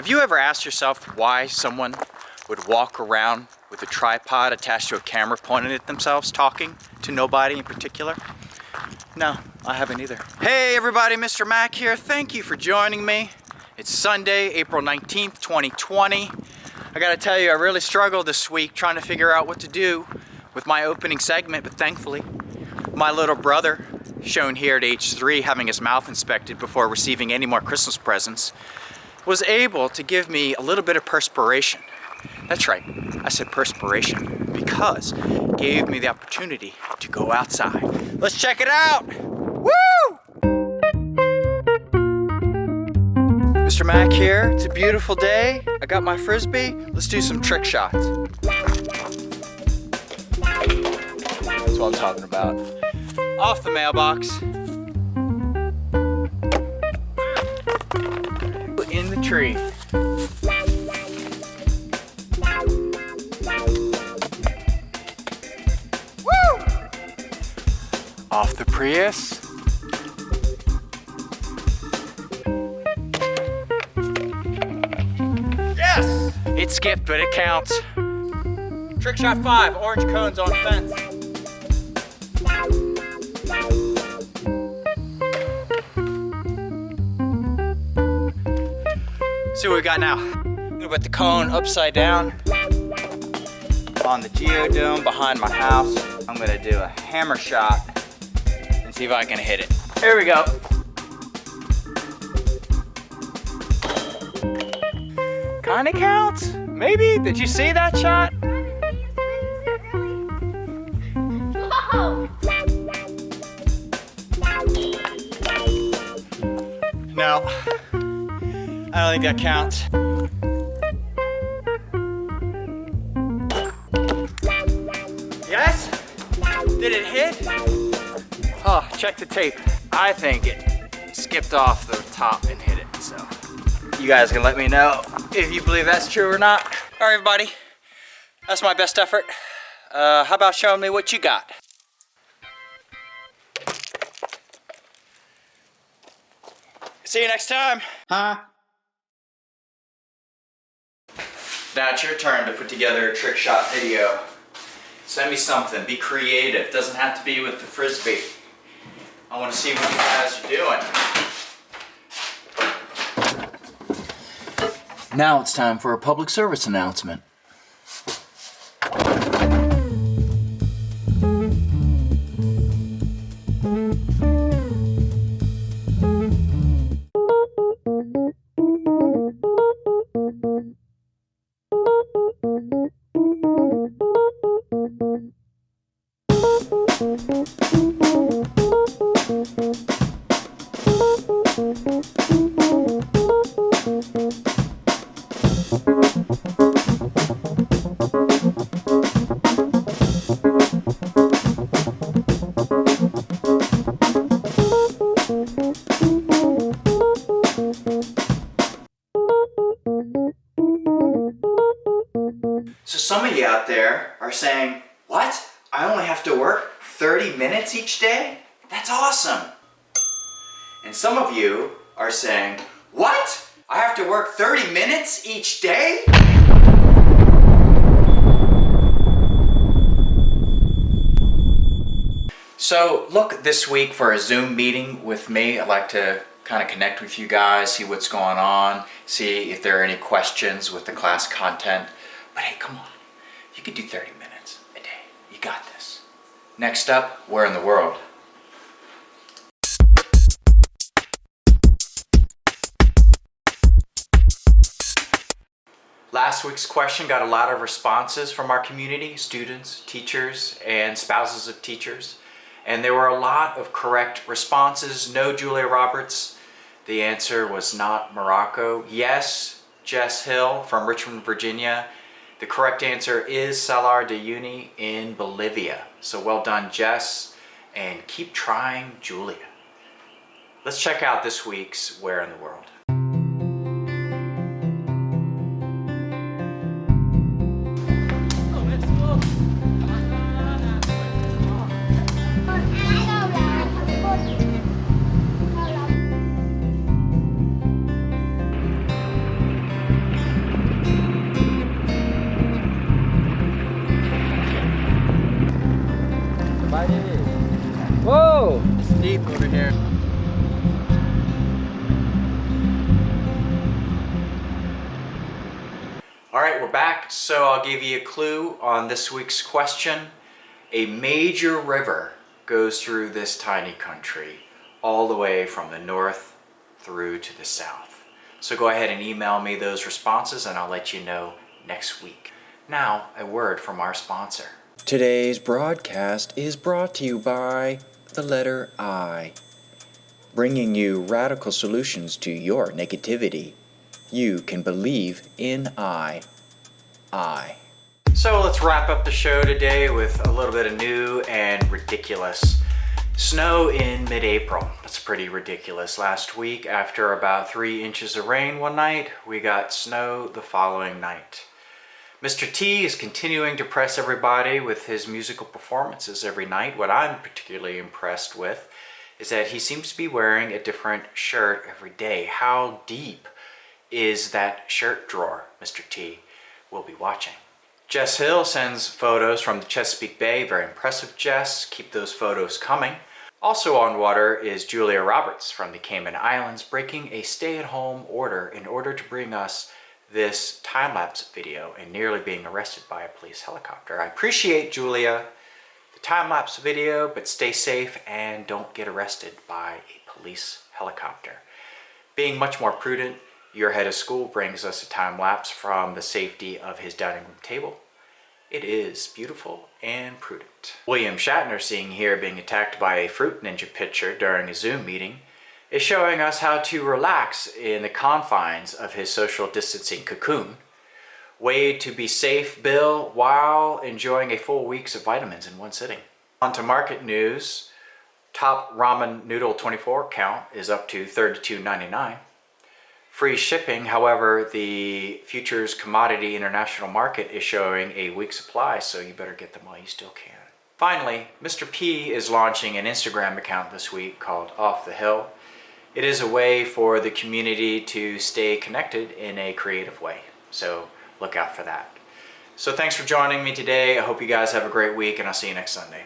Have you ever asked yourself why someone would walk around with a tripod attached to a camera pointed at themselves, talking to nobody in particular? No, I haven't either. Hey everybody, Mr. Mack here. Thank you for joining me. It's Sunday, April 19th, 2020. I gotta tell you, I really struggled this week trying to figure out what to do with my opening segment, but thankfully, my little brother, shown here at age 3, having his mouth inspected before receiving any more Christmas presents, was able to give me a little bit of perspiration. That's right, I said perspiration, because it gave me the opportunity to go outside. Let's check it out! Woo! Mr. Mack here, it's a beautiful day. I got my Frisbee, let's do some trick shots. That's what I'm talking about. Off the mailbox. In the tree. Woo! Off the Prius. Yes! It skipped, but it counts. Trick shot 5, orange cones on fence. See what we got now. I'm gonna put the cone upside down on the geodome behind my house. I'm gonna do a hammer shot and see if I can hit it. Here we go. Kinda counts, maybe? Did you see that shot? No. I don't think that counts. Yes? Did it hit? Oh, check the tape. I think it skipped off the top and hit it, so. You guys can let me know if you believe that's true or not. All right, everybody. That's my best effort. How about showing me what you got? See you next time. Huh? Now it's your turn to put together a trick shot video. Send me something, be creative. Doesn't have to be with the Frisbee. I want to see what you guys are doing. Now it's time for a public service announcement. So some of you out there are saying, what? I only have to work 30 minutes each day? That's awesome. And some of you are saying, what? I have to work 30 minutes each day? So look this week for a Zoom meeting with me. I'd like to kind of connect with you guys, see what's going on, see if there are any questions with the class content. But hey, come on. You could do 30 minutes a day. You got this. Next up, where in the world? Last week's question got a lot of responses from our community, students, teachers, and spouses of teachers. And there were a lot of correct responses. No, Julia Roberts. The answer was not Morocco. Yes, Jess Hill from Richmond, Virginia. The correct answer is Salar de Uyuni in Bolivia. So well done, Jess, and keep trying, Julia. Let's check out this week's Where in the World. Whoa! It's deep over here. All right, we're back. So I'll give you a clue on this week's question. A major river goes through this tiny country, all the way from the north through to the south. So go ahead and email me those responses and I'll let you know next week. Now, a word from our sponsor. Today's broadcast is brought to you by the letter I, bringing you radical solutions to your negativity. You can believe in I. So let's wrap up the show today with a little bit of new and ridiculous. Snow in mid-April. That's pretty ridiculous. Last week, after about 3 inches of rain one night, we got snow the following night. Mr. T is continuing to impress everybody with his musical performances every night. What I'm particularly impressed with is that he seems to be wearing a different shirt every day. How deep is that shirt drawer, Mr. T? We'll be watching. Jess Hill sends photos from the Chesapeake Bay. Very impressive, Jess. Keep those photos coming. Also on water is Julia Roberts from the Cayman Islands, breaking a stay-at-home order in order to bring us this time-lapse video and nearly being arrested by a police helicopter. I appreciate, Julia, the time-lapse video, but stay safe and don't get arrested by a police helicopter. Being much more prudent, your head of school brings us a time-lapse from the safety of his dining room table. It is beautiful and prudent. William Shatner, seeing here being attacked by a Fruit Ninja pitcher during a Zoom meeting, is showing us how to relax in the confines of his social distancing cocoon. Way to be safe, Bill, while enjoying a full week's of vitamins in one sitting. On to market news. Top ramen noodle 24 count is up to $32.99. Free shipping, however, the futures commodity international market is showing a week supply, so you better get them while you still can. Finally, Mr. P is launching an Instagram account this week called Off the Hill. It is a way for the community to stay connected in a creative way, so look out for that. So thanks for joining me today. I hope you guys have a great week, and I'll see you next Sunday.